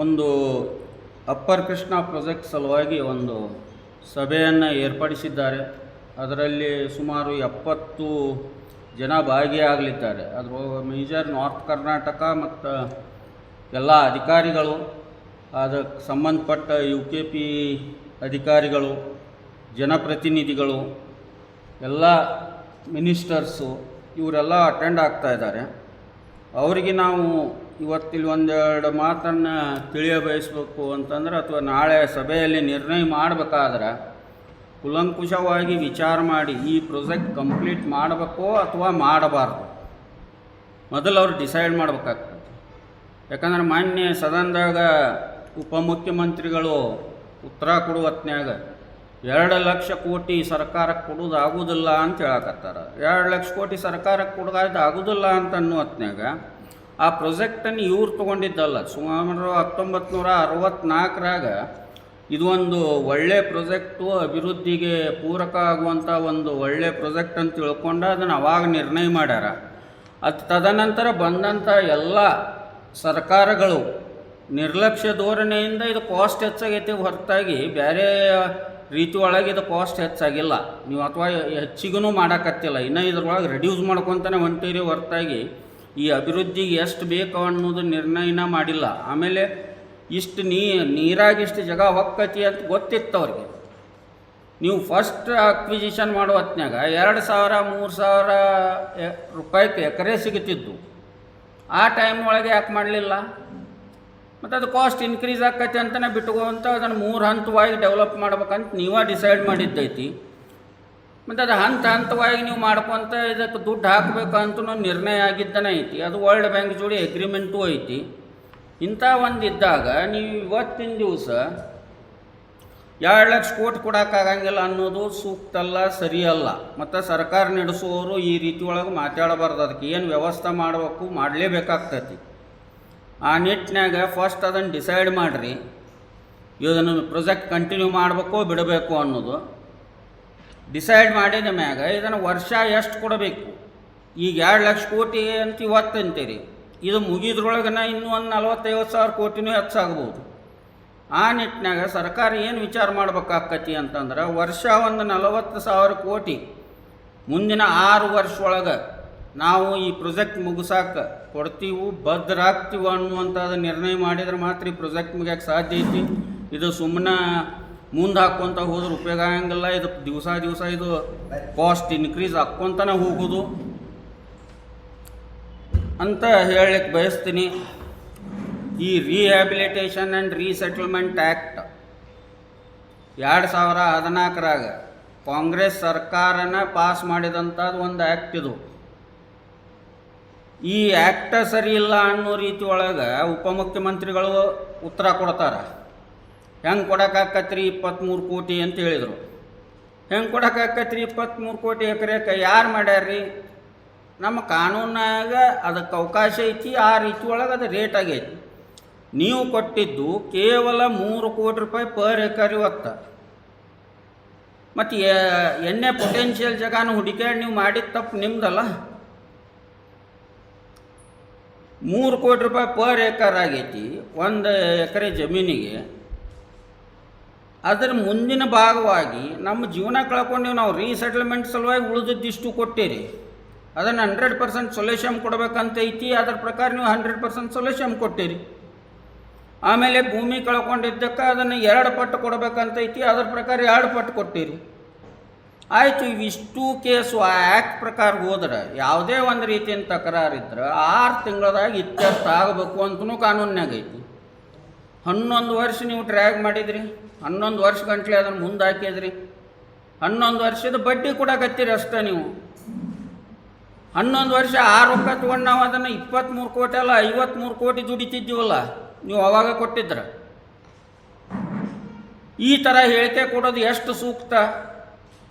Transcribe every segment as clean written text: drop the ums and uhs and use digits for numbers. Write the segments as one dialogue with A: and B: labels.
A: ಒಂದು upper Krishna project ಸಲುವಾಗಿ ಒಂದು ಸಭೆಯನ್ನು ಏರ್ಪಡಿಸಿದ್ದಾರೆ. ಅದರಲ್ಲಿ ಸುಮಾರು 70 ಜನ ಭಾಗಿಯಾಗಲಿದ್ದಾರೆ. ಅದರ ಮೇಜರ್ ನಾರ್ತ್ ಕರ್ನಾಟಕ ಮತ್ತು ಎಲ್ಲ ಅಧಿಕಾರಿಗಳು, ಅದಕ್ಕೆ ಸಂಬಂಧಪಟ್ಟ UKP ಅಧಿಕಾರಿಗಳು, ಜನಪ್ರತಿನಿಧಿಗಳು, ಎಲ್ಲ ಮಿನಿಸ್ಟರ್ಸು ಇವರೆಲ್ಲ ಅಟೆಂಡ್ ಆಗ್ತಾ ಇದ್ದಾರೆ. ಅವರಿಗೆ ನಾವು ಇವತ್ತಿಲ್ಲಿ ಒಂದೆರಡು ಮಾತನ್ನು ತಿಳಿಯಬಯಸಬೇಕು ಅಂತಂದ್ರೆ, ಅಥವಾ ನಾಳೆ ಸಭೆಯಲ್ಲಿ ನಿರ್ಣಯ ಮಾಡಬೇಕಾದ್ರೆ ಕುಲಂಕುಷವಾಗಿ ವಿಚಾರ ಮಾಡಿ ಈ ಪ್ರಾಜೆಕ್ಟ್ ಕಂಪ್ಲೀಟ್ ಮಾಡಬೇಕೋ ಅಥವಾ ಮಾಡಬಾರ್ದು ಮೊದಲು ಅವ್ರು ಡಿಸೈಡ್ ಮಾಡಬೇಕಾಗ್ತದೆ. ಯಾಕಂದ್ರೆ ಮಾನ್ಯ ಸದನದಾಗ ಉಪಮುಖ್ಯಮಂತ್ರಿಗಳು ಉತ್ತರ ಕೊಡುವ ಹೊತ್ನ್ಯಾಗ 2 ಲಕ್ಷ ಕೋಟಿ ಸರ್ಕಾರಕ್ಕೆ ಕೊಡೋದು ಆಗೋದಿಲ್ಲ ಅಂತ ಹೇಳಕತ್ತಾರೆ. 2 ಲಕ್ಷ ಕೋಟಿ ಸರ್ಕಾರಕ್ಕೆ ಕೊಡೋದು ಆಗೋದಿಲ್ಲ ಅಂತ ಅನ್ನೋ ಹೊತ್ನ್ಯಾಗ ಆ ಪ್ರಾಜೆಕ್ಟನ್ನು ಇವ್ರು ತೊಗೊಂಡಿದ್ದಲ್ಲ. ಸುಮಾರು 1964ರಾಗ ಇದು ಒಂದು ಒಳ್ಳೆ ಪ್ರಾಜೆಕ್ಟು, ಅಭಿವೃದ್ಧಿಗೆ ಪೂರಕ ಆಗುವಂಥ ಒಂದು ಒಳ್ಳೆ ಪ್ರಾಜೆಕ್ಟ್ ಅಂತ ತಿಳ್ಕೊಂಡು ಅದನ್ನು ಅವಾಗ ನಿರ್ಣಯ ಮಾಡ್ಯಾರ. ಅದು ತದನಂತರ ಬಂದಂಥ ಎಲ್ಲ ಸರ್ಕಾರಗಳು ನಿರ್ಲಕ್ಷ್ಯ ಧೋರಣೆಯಿಂದ ಇದು ಕಾಸ್ಟ್ ಹೆಚ್ಚಾಗೈತೆ ಹೊರತಾಗಿ ಬೇರೆ ರೀತಿ ಒಳಗೆ ಇದು ಕಾಸ್ಟ್ ಹೆಚ್ಚಾಗಿಲ್ಲ. ನೀವು ಅಥವಾ ಹೆಚ್ಚಿಗೂ ಮಾಡೋಕ್ಕತ್ತಿಲ್ಲ, ಇನ್ನು ಇದ್ರೊಳಗೆ ರೆಡ್ಯೂಸ್ ಮಾಡ್ಕೊತಾನೆ ಹೊಂಟಿರಿ ಹೊರತಾಗಿ ಈ ಅಭಿವೃದ್ಧಿಗೆ ಎಷ್ಟು ಬೇಕು ಅನ್ನೋದು ನಿರ್ಣಯನ ಮಾಡಿಲ್ಲ. ಆಮೇಲೆ ಇಷ್ಟು ನೀರಾಗಿಷ್ಟು ಜಾಗ ಹೊಕ್ಕತಿ ಅಂತ ಗೊತ್ತಿತ್ತು ಅವ್ರಿಗೆ. ನೀವು ಫಸ್ಟ್ ಅಕ್ವಿಜಿಷನ್ ಮಾಡೋ ಹೊತ್ನ್ಯಾಗ 2,000-3,000 ರೂಪಾಯಿಗೆ ಎಕರೆ ಸಿಗುತ್ತಿದ್ದು. ಆ ಟೈಮ್ ಒಳಗೆ ಯಾಕೆ ಮಾಡಲಿಲ್ಲ? ಮತ್ತು ಅದು ಕಾಸ್ಟ್ ಇನ್ಕ್ರೀಸ್ ಆಕೈತಿ ಅಂತಲೇ ಬಿಟ್ಕೊಂತ ಅದನ್ನು 3 ಹಂತವಾಗಿ ಡೆವಲಪ್ ಮಾಡ್ಬೇಕಂತ ನೀವೇ ಡಿಸೈಡ್ ಮಾಡಿದ್ದೈತಿ. ಮತ್ತು ಅದು ಹಂತವಾಗಿ ನೀವು ಮಾಡ್ಕೊತ ಇದಕ್ಕೆ ದುಡ್ಡು ಹಾಕಬೇಕಂತೂ ನಿರ್ಣಯ ಆಗಿದ್ದಾನೆ ಐತಿ. ಅದು ವರ್ಲ್ಡ್ ಬ್ಯಾಂಕ್ ಜೋಡಿ ಅಗ್ರಿಮೆಂಟು ಐತಿ. ಇಂಥ ಒಂದು ಇದ್ದಾಗ ನೀವು ಇವತ್ತಿನ ದಿವಸ 2 ಲಕ್ಷ ಕೋಟಿ ಕೊಡೋಕ್ಕಾಗಂಗಿಲ್ಲ ಅನ್ನೋದು ಸೂಕ್ತ ಅಲ್ಲ, ಸರಿಯಲ್ಲ. ಮತ್ತು ಸರ್ಕಾರ ನಡೆಸುವವರು ಈ ರೀತಿ ಒಳಗೆ ಮಾತಾಡಬಾರ್ದು. ಅದಕ್ಕೆ ಏನು ವ್ಯವಸ್ಥೆ ಮಾಡಬೇಕು, ಮಾಡಲೇಬೇಕಾಗ್ತೈತಿ. ಆ ನಿಟ್ಟಿನಾಗ ಫಸ್ಟ್ ಅದನ್ನು ಡಿಸೈಡ್ ಮಾಡಿರಿ, ಇದನ್ನು ಪ್ರಾಜೆಕ್ಟ್ ಕಂಟಿನ್ಯೂ ಮಾಡಬೇಕೋ ಬಿಡಬೇಕು ಅನ್ನೋದು ಡಿಸೈಡ್ ಮಾಡಿದ ಮ್ಯಾಗ ಇದನ್ನು ವರ್ಷ ಎಷ್ಟು ಕೊಡಬೇಕು. ಈಗ 2 ಲಕ್ಷ ಕೋಟಿ ಅಂತ ಇವತ್ತು ಅಂತೀರಿ, ಇದು ಮುಗಿದ್ರೊಳಗನ ಇನ್ನೂ ಒಂದು 40-50 ಕೋಟಿನೂ ಹೆಚ್ಚಾಗ್ಬೋದು. ಆ ನಿಟ್ಟಿನಾಗ ಸರ್ಕಾರ ಏನು ವಿಚಾರ ಮಾಡ್ಬೇಕಾಕತಿ ಅಂತಂದ್ರೆ, ವರ್ಷ ಒಂದು 40,000 ಕೋಟಿ ಮುಂದಿನ 6 ವರ್ಷ ಒಳಗೆ ನಾವು ಈ ಪ್ರಾಜೆಕ್ಟ್ ಮುಗಿಸಾಕ ಕೊಡ್ತೀವಿ, ಬದ್ಧರಾಗ್ತೀವಿ ಅನ್ನುವಂಥದ್ದು ನಿರ್ಣಯ ಮಾಡಿದ್ರೆ ಮಾತ್ರ ಈ ಪ್ರಾಜೆಕ್ಟ್ ಮುಗಿಯೋಕ್ಕೆ ಸಾಧ್ಯ ಐತಿ. ಇದು ಸುಮ್ಮನೆ ಮುಂದೆ ಹಾಕ್ಕೊತ ಹೋದ್ರೆ ಉಪಯೋಗ ಆಗಂಗಿಲ್ಲ. ಇದು ದಿವಸ ಇದು ಕಾಸ್ಟ್ ಇನ್ಕ್ರೀಸ್ ಹಾಕ್ಕೊತಾನೆ ಹೋಗೋದು ಅಂತ ಹೇಳಲಿಕ್ಕೆ ಬಯಸ್ತೀನಿ. ಈ ರಿಹ್ಯಾಬಿಲಿಟೇಷನ್ ಆ್ಯಂಡ್ ರೀಸೆಟಲ್ಮೆಂಟ್ ಆ್ಯಕ್ಟ್ 2014ರಾಗ ಕಾಂಗ್ರೆಸ್ ಸರ್ಕಾರನ ಪಾಸ್ ಮಾಡಿದಂಥದ್ದು ಒಂದು ಆ್ಯಕ್ಟ್. ಇದು ಈ ಆ್ಯಕ್ಟ ಸರಿ ಇಲ್ಲ ಅನ್ನೋ ರೀತಿ ಒಳಗೆ ಉಪಮುಖ್ಯಮಂತ್ರಿಗಳು ಉತ್ತರ ಕೊಡ್ತಾರೆ. ಹೆಂಗೆ ಕೊಡೋಕ್ಕಾಕತ್ರಿ 23 ಕೋಟಿ ಅಂತ ಹೇಳಿದರು. ಹೆಂಗೆ ಕೊಡೋಕ್ಕಾಕತ್ರಿ 23 ಕೋಟಿ ಎಕರೆಕ್ಕೆ? ಯಾರು ಮಾಡ್ಯಾರ್ರಿ? ನಮ್ಮ ಕಾನೂನಾಗ ಅದಕ್ಕೆ ಅವಕಾಶ ಐತಿ. ಆ ರೀತಿ ಒಳಗೆ ಅದು ರೇಟ್ ಆಗೈತಿ. ನೀವು ಕೊಟ್ಟಿದ್ದು ಕೇವಲ 3 ಕೋಟಿ ರೂಪಾಯಿ ಪರ್ ಎಕರ್ ಇವತ್ತು. ಮತ್ತು ಎಣ್ಣೆ ಪೊಟೆನ್ಷಿಯಲ್ ಜಾಗನೂ ಹುಡುಕಾಡಿ ನೀವು ಮಾಡಿದ ತಪ್ಪು ನಿಮ್ದಲ್ಲ. 3 ಕೋಟಿ ರೂಪಾಯಿ ಪರ್ ಎಕರ್ ಆಗೈತಿ 1 ಎಕರೆ ಜಮೀನಿಗೆ. ಅದರ ಮುಂದಿನ ಭಾಗವಾಗಿ ನಮ್ಮ ಜೀವನ ಕಳ್ಕೊಂಡೀವಿ ನಾವು. ರೀಸೆಟಲ್ಮೆಂಟ್ ಸಲುವಾಗಿ ಉಳಿದಿದ್ದಿಷ್ಟು ಕೊಟ್ಟಿರಿ, ಅದನ್ನು 100% ಸೊಲ್ಯೂಷನ್ ಕೊಡಬೇಕಂತ ಐತಿ. ಅದರ ಪ್ರಕಾರ ನೀವು 100% ಸೊಲ್ಯೂಷನ್ ಕೊಟ್ಟಿರಿ. ಆಮೇಲೆ ಭೂಮಿ ಕಳ್ಕೊಂಡಿದ್ದಕ್ಕೆ ಅದನ್ನು 2 ಪಟ್ಟು ಕೊಡಬೇಕಂತ ಐತಿ. ಅದರ ಪ್ರಕಾರ 2 ಪಟ್ಟು ಕೊಟ್ಟಿರಿ. ಆಯಿತು, ಇವಿಷ್ಟು ಕೇಸು ಆ ಆ್ಯಕ್ಟ್ ಪ್ರಕಾರ ಹೋದ್ರೆ ಯಾವುದೇ ಒಂದು ರೀತಿಯಿಂದ ತಕರಾರಿದ್ರೆ 6 ತಿಂಗಳದಾಗ ಇತ್ಯರ್ಥ ಆಗಬೇಕು ಅಂತಲೂ ಕಾನೂನ್ಯಾಗ ಐತಿ. 11 ವರ್ಷ ನೀವು ಡ್ರ್ಯಾಗ್ ಮಾಡಿದ್ರಿ, 11 ವರ್ಷ ಗಂಟ್ಲೆ ಅದನ್ನು ಮುಂದೆ ಹಾಕಿದ್ರಿ. 11 ವರ್ಷದ ಬಡ್ಡಿ ಕೊಡಕತ್ತೀರಿ ಅಷ್ಟೇ ನೀವು. 11 ವರ್ಷ ಆ ರೊಕ್ಕ ತೊಗೊಂಡು ನಾವು ಅದನ್ನು 23 ಕೋಟಿ ಅಲ್ಲ 53 ಕೋಟಿ ದುಡಿತಿದ್ದೀವಲ್ಲ ನೀವು ಅವಾಗ ಕೊಟ್ಟಿದ್ರ. ಈ ಥರ ಹೇಳಿಕೆ ಕೊಡೋದು ಎಷ್ಟು ಸೂಕ್ತ?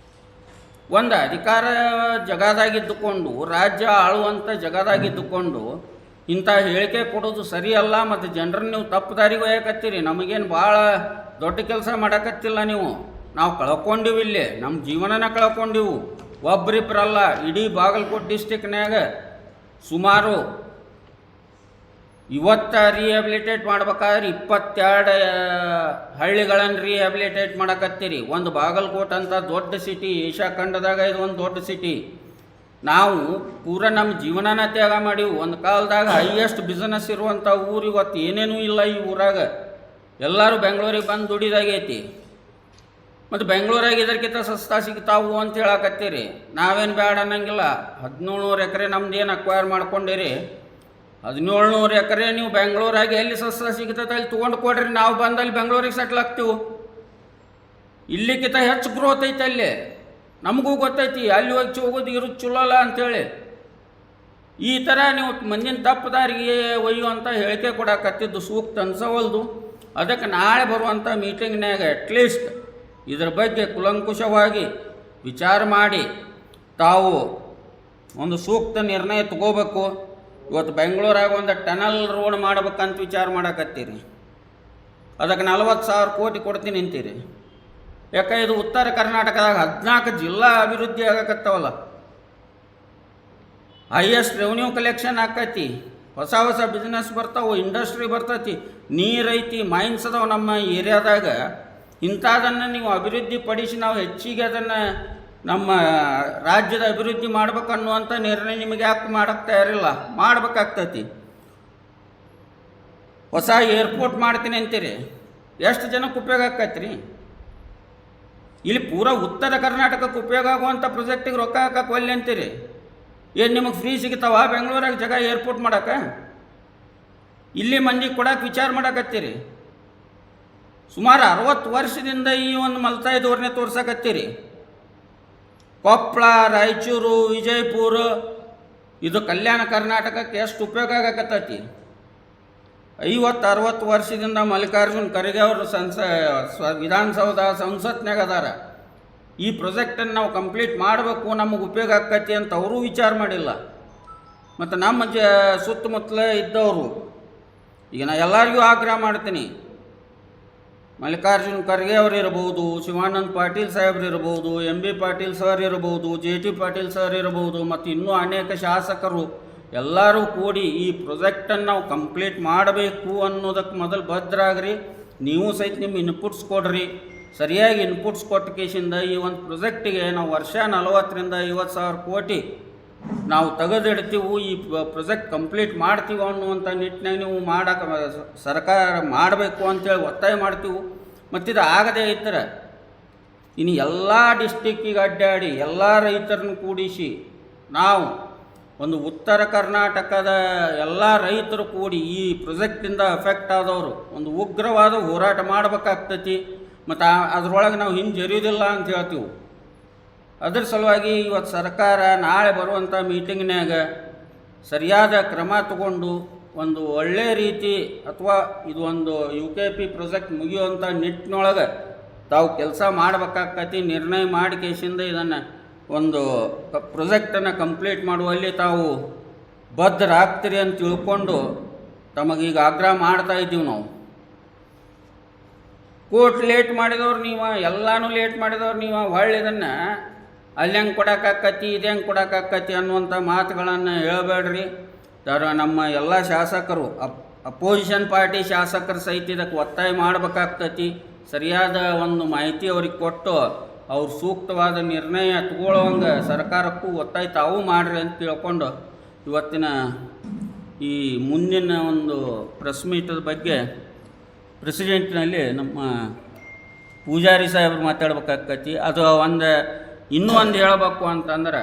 A: ಒಂದು ಅಧಿಕಾರ ಜಗದಾಗಿದ್ದುಕೊಂಡು, ರಾಜ್ಯ ಆಳುವಂಥ ಜಗದಾಗಿದ್ದುಕೊಂಡು ಇಂಥ ಹೇಳಿಕೆ ಕೊಡೋದು ಸರಿಯಲ್ಲ. ಮತ್ತು ಜನರನ್ನು ನೀವು ತಪ್ಪು ದಾರಿಗೆ ಒಯ್ಯಕತ್ತೀರಿ. ನಮಗೇನು ಭಾಳ ದೊಡ್ಡ ಕೆಲಸ ಮಾಡೋಕತ್ತಿಲ್ಲ ನೀವು. ನಾವು ಕಳ್ಕೊಂಡಿವಿ, ಇಲ್ಲೇ ನಮ್ಮ ಜೀವನನ ಕಳ್ಕೊಂಡಿವು. ಒಬ್ಬರಿಬ್ಬರಲ್ಲ, ಇಡೀ ಬಾಗಲಕೋಟೆ ಡಿಸ್ಟಿಕ್ನಾಗ ಸುಮಾರು ಇವತ್ತು ರಿಹ್ಯಾಬಿಲಿಟೇಟ್ ಮಾಡ್ಬೇಕಾದ್ರೆ 22 ಹಳ್ಳಿಗಳನ್ನು ರಿಹ್ಯಾಬಿಲಿಟೇಟ್ ಮಾಡಕತ್ತೀರಿ. ಒಂದು ಬಾಗಲಕೋಟೆ ಅಂತ ದೊಡ್ಡ ಸಿಟಿ, ಏಷ್ಯಾ ಖಂಡದಾಗ ಇದು ಒಂದು ದೊಡ್ಡ ಸಿಟಿ. ನಾವು ಪೂರ ನಮ್ಮ ಜೀವನನ ತ್ಯಾಗ ಮಾಡೀವಿ. ಒಂದು ಕಾಲದಾಗ ಹೈಯೆಸ್ಟ್ ಬಿಸ್ನೆಸ್ ಇರುವಂಥ ಊರು ಇವತ್ತು ಏನೇನೂ ಇಲ್ಲ ಈ ಊರಾಗ. ಎಲ್ಲರೂ ಬೆಂಗಳೂರಿಗೆ ಬಂದು ದುಡಿದಾಗೈತಿ. ಮತ್ತು ಬೆಂಗಳೂರಾಗ ಇದಕ್ಕಿಂತ ಸಸ್ತಾ ಸಿಗ್ತಾವು ಅಂತ ಹೇಳಕತ್ತೀರಿ. ನಾವೇನು ಬೇಡ ಅನ್ನಂಗಿಲ್ಲ. 1700 ಎಕರೆ ನಮ್ದು ಏನು ಅಕ್ವೈರ್ ಮಾಡ್ಕೊಂಡಿರಿ, 1700 ಎಕರೆ ನೀವು ಬೆಂಗಳೂರಾಗಿ ಎಲ್ಲಿ ಸಸ್ತಾ ಸಿಗ್ತದೆ ಅಲ್ಲಿ ತೊಗೊಂಡು ಕೊಡ್ರಿ. ನಾವು ಬಂದಲ್ಲಿ ಬೆಂಗಳೂರಿಗೆ ಸೆಟ್ಲ್ ಆಗ್ತೀವಿ. ಇಲ್ಲಿಕ್ಕಿಂತ ಹೆಚ್ಚು ಗ್ರೋತ್ ಐತೆ ಅಲ್ಲಿ. ನಮಗೂ ಗೊತ್ತೈತಿ ಅಲ್ಲಿ ಹೋಗಿ ಹೋಗೋದು ಇರೋದು ಚಲೋ ಅಲ್ಲ ಅಂಥೇಳಿ. ಈ ಥರ ನೀವು ಮಂದಿನ ತಪ್ಪದಾರಿಗೆ ಒಯ್ಯುವಂಥ ಹೇಳಿಕೆ ಕೊಡಕತ್ತಿದ್ದು ಸೂಕ್ತ ಅನ್ಸವಲ್ದು. ಅದಕ್ಕೆ ನಾಳೆ ಬರುವಂಥ ಮೀಟಿಂಗ್ನಾಗ ಅಟ್ಲೀಸ್ಟ್ ಇದ್ರ ಬಗ್ಗೆ ಕುಲಂಕುಷವಾಗಿ ವಿಚಾರ ಮಾಡಿ ತಾವು ಒಂದು ಸೂಕ್ತ ನಿರ್ಣಯ ತಗೋಬೇಕು. ಇವತ್ತು ಬೆಂಗಳೂರಾಗ ಒಂದು ಟನಲ್ ರೋಡ್ ಮಾಡ್ಬೇಕಂತ ವಿಚಾರ ಮಾಡಕತ್ತೀರಿ. ಅದಕ್ಕೆ 40,000 ಕೋಟಿ ಕೊಡ್ತೀನಿ ಅಂತೀರಿ. ಯಾಕೆ ಇದು ಉತ್ತರ ಕರ್ನಾಟಕದಾಗ 14 ಜಿಲ್ಲಾ ಅಭಿವೃದ್ಧಿ ಆಗಕತ್ತವಲ್ಲ. ಹೈಯೆಸ್ಟ್ ರೆವೆನ್ಯೂ ಕಲೆಕ್ಷನ್ ಆಕೈತಿ, ಹೊಸ ಹೊಸ ಬಿಸ್ನೆಸ್ ಬರ್ತಾವೆ, ಇಂಡಸ್ಟ್ರಿ ಬರ್ತೈತಿ, ನೀರೈತಿ, ಮೈನ್ಸ್ ಅದಾವೆ ನಮ್ಮ ಏರಿಯಾದಾಗ. ಇಂಥದನ್ನು ನೀವು ಅಭಿವೃದ್ಧಿ ಪಡಿಸಿ ನಾವು ಹೆಚ್ಚಿಗೆ ಅದನ್ನು ನಮ್ಮ ರಾಜ್ಯದ ಅಭಿವೃದ್ಧಿ ಮಾಡ್ಬೇಕನ್ನುವಂಥ ನಿರ್ಣಯ ನಿಮಗೆ ಯಾಕೆ ಮಾಡೋಕ್ಕೆ ತಯಾರಿಲ್ಲ? ಮಾಡ್ಬೇಕಾಗ್ತೈತಿ. ಹೊಸ ಏರ್ಪೋರ್ಟ್ ಮಾಡ್ತೀನಿ ಅಂತೀರಿ, ಎಷ್ಟು ಜನಕ್ಕೆ ಉಪಯೋಗ ಆಕೈತಿ ರೀ? ಇಲ್ಲಿ ಪೂರ ಉತ್ತರ ಕರ್ನಾಟಕಕ್ಕೆ ಉಪಯೋಗ ಆಗುವಂಥ ಪ್ರೊಜೆಕ್ಟಿಗೆ ರೊಕ್ಕ ಹಾಕಕ್ಕೆ ಒಲ್ಲೆ ಅಂತೀರಿ. ಏನು ನಿಮಗೆ ಫ್ರೀ ಸಿಗ್ತಾವ ಬೆಂಗಳೂರಾಗ ಜಾಗ ಏರ್ಪೋರ್ಟ್ ಮಾಡೋಕೆ? ಇಲ್ಲಿ ಮಂದಿಗೆ ಕೊಡಕ್ಕೆ ವಿಚಾರ ಮಾಡಕತ್ತೀರಿ. ಸುಮಾರು 60 ವರ್ಷದಿಂದ ಈ ಒಂದು ಮಲ್ತಾಯಿ ಧೋರಣೆ ತೋರ್ಸಕತ್ತೀರಿ. ಕೊಪ್ಪಳ, ರಾಯಚೂರು, ವಿಜಯಪುರ, ಇದು ಕಲ್ಯಾಣ ಕರ್ನಾಟಕಕ್ಕೆ ಎಷ್ಟು ಉಪಯೋಗ ಆಗಕತ್ತೈತಿ. 50-60 ವರ್ಷದಿಂದ ಮಲ್ಲಿಕಾರ್ಜುನ್ ಖರ್ಗೆ ಅವರು ವಿಧಾನಸೌಧ ಸಂಸತ್ನಾಗ ಅದಾರ. ಈ ಪ್ರೊಜೆಕ್ಟನ್ನು ನಾವು ಕಂಪ್ಲೀಟ್ ಮಾಡಬೇಕು, ನಮಗೆ ಉಪಯೋಗ ಆಕೈತಿ ಅಂತ ಅವರೂ ವಿಚಾರ ಮಾಡಿಲ್ಲ. ಮತ್ತು ನಮ್ಮ ಸುತ್ತಮುತ್ತಲ ಇದ್ದವರು, ಈಗ ನಾ ಎಲ್ಲರಿಗೂ ಆಗ್ರಹ ಮಾಡ್ತೀನಿ, ಮಲ್ಲಿಕಾರ್ಜುನ್ ಖರ್ಗೆ ಅವರು ಇರ್ಬೋದು, ಶಿವಾನಂದ ಪಾಟೀಲ್ ಸಾಹೇಬ್ರು ಇರ್ಬೋದು, MB ಪಾಟೀಲ್ ಸರ್ ಇರ್ಬೋದು, JT ಪಾಟೀಲ್ ಸರ್ ಇರ್ಬೋದು, ಮತ್ತು ಇನ್ನೂ ಅನೇಕ ಶಾಸಕರು ಎಲ್ಲರೂ ಕೂಡಿ ಈ ಪ್ರೊಜೆಕ್ಟನ್ನು ನಾವು ಕಂಪ್ಲೀಟ್ ಮಾಡಬೇಕು ಅನ್ನೋದಕ್ಕೆ ಮೊದಲು ಬದ್ಧರಾಗ್ರಿ. ನೀವು ಸಹಿತ ನಿಮ್ಮ ಇನ್ಪುಟ್ಸ್ ಕೊಡ್ರಿ. ಸರಿಯಾಗಿ ಇನ್ಪುಟ್ಸ್ ಕೊಟ್ಟ ಕೇಸಿಂದ ಈ ಒಂದು ಪ್ರೊಜೆಕ್ಟಿಗೆ ನಾವು ವರ್ಷ 40,000-50,000 ಕೋಟಿ ನಾವು ತೆಗೆದಿಡ್ತೀವಿ, ಈ ಪ್ರೊಜೆಕ್ಟ್ ಕಂಪ್ಲೀಟ್ ಮಾಡ್ತೀವಿ ಅನ್ನುವಂಥ ನಿಟ್ಟಿನಾಗ ನೀವು ಮಾಡೋಕೆ ಸರ್ಕಾರ ಮಾಡಬೇಕು ಅಂತೇಳಿ ಒತ್ತಾಯ ಮಾಡ್ತೀವಿ. ಮತ್ತಿದು ಆಗದೇ ಇದ್ದರೆ ಇನ್ನು ಎಲ್ಲ ಡಿಸ್ಟಿಕ್ಕಿಗೆ ಅಡ್ಡಾಡಿ ಎಲ್ಲ ರೈತರನ್ನು ಕೂಡಿಸಿ ನಾವು ಒಂದು ಉತ್ತರ ಕರ್ನಾಟಕದ ಎಲ್ಲ ರೈತರು ಕೂಡಿ ಈ ಪ್ರೊಜೆಕ್ಟಿಂದ ಎಫೆಕ್ಟ್ ಆದವರು ಒಂದು ಉಗ್ರವಾದ ಹೋರಾಟ ಮಾಡಬೇಕಾಗ್ತೈತಿ. ಮತ್ತು ಅದರೊಳಗೆ ನಾವು ಹಿಂಜರಿಯೋದಿಲ್ಲ ಅಂತ ಹೇಳ್ತೀವಿ. ಅದ್ರ ಸಲುವಾಗಿ ಇವತ್ತು ಸರ್ಕಾರ ನಾಳೆ ಬರುವಂಥ ಮೀಟಿಂಗ್ನಾಗ ಸರಿಯಾದ ಕ್ರಮ ತಗೊಂಡು ಒಂದು ಒಳ್ಳೆಯ ರೀತಿ ಅಥವಾ ಇದು ಒಂದು UKP ಪ್ರೊಜೆಕ್ಟ್ ಮುಗಿಯುವಂಥ ನಿಟ್ಟಿನೊಳಗೆ ತಾವು ಕೆಲಸ ಮಾಡಬೇಕಾಗ್ತೈತಿ. ನಿರ್ಣಯ ಮಾಡಿ ಕೇಸಿಂದ ಇದನ್ನು ಒಂದು ಪ್ರೊಜೆಕ್ಟನ್ನು ಕಂಪ್ಲೀಟ್ ಮಾಡುವಲ್ಲಿ ತಾವು ಬದ್ಧರಾಗ್ತೀರಿ ಅಂತ ತಿಳ್ಕೊಂಡು ತಮಗೀಗ ಆಗ್ರಹ ಮಾಡ್ತಾ ಇದ್ದೀವಿ ನಾವು. ಕೋರ್ಟ್ ಲೇಟ್ ಮಾಡಿದವ್ರು ನೀವು, ಎಲ್ಲನೂ ಲೇಟ್ ಮಾಡಿದವ್ರು ನೀವು, ಹೊಳ್ಳಿ ಇದನ್ನು ಅಲ್ಲಿ ಹೆಂಗೆ ಕೊಡೋಕ್ಕಾಕತಿ, ಇದು ಹೆಂಗೆ ಕೊಡೋಕ್ಕಾಕತಿ ಅನ್ನುವಂಥ ಮಾತುಗಳನ್ನು ಹೇಳಬೇಡ್ರಿ. ನಮ್ಮ ಎಲ್ಲ ಶಾಸಕರು, ಅಪೋಸಿಷನ್ ಪಾರ್ಟಿ ಶಾಸಕರು ಸಹಿತ ಇದಕ್ಕೆ ಒತ್ತಾಯ ಮಾಡಬೇಕಾಗ್ತತಿ. ಸರಿಯಾದ ಒಂದು ಮಾಹಿತಿ ಅವ್ರಿಗೆ ಕೊಟ್ಟು ಅವ್ರು ಸೂಕ್ತವಾದ ನಿರ್ಣಯ ತಗೊಳ್ಳೋವಂಗೆ ಸರ್ಕಾರಕ್ಕೂ ಒತ್ತಾಯ ತಾವು ಮಾಡಿರಿ ಅಂತ ತಿಳ್ಕೊಂಡು ಇವತ್ತಿನ ಈ ಮುಂದಿನ ಒಂದು ಪ್ರೆಸ್ ಮೀಟದ ಬಗ್ಗೆ ಪ್ರೆಸಿಡೆಂಟ್ನಲ್ಲಿ ನಮ್ಮ ಪೂಜಾರಿ ಸಾಹೇಬ್ರು ಮಾತಾಡ್ಬೇಕಾಕತಿ. ಅದು ಇನ್ನೂ ಒಂದು ಹೇಳಬೇಕು ಅಂತಂದ್ರೆ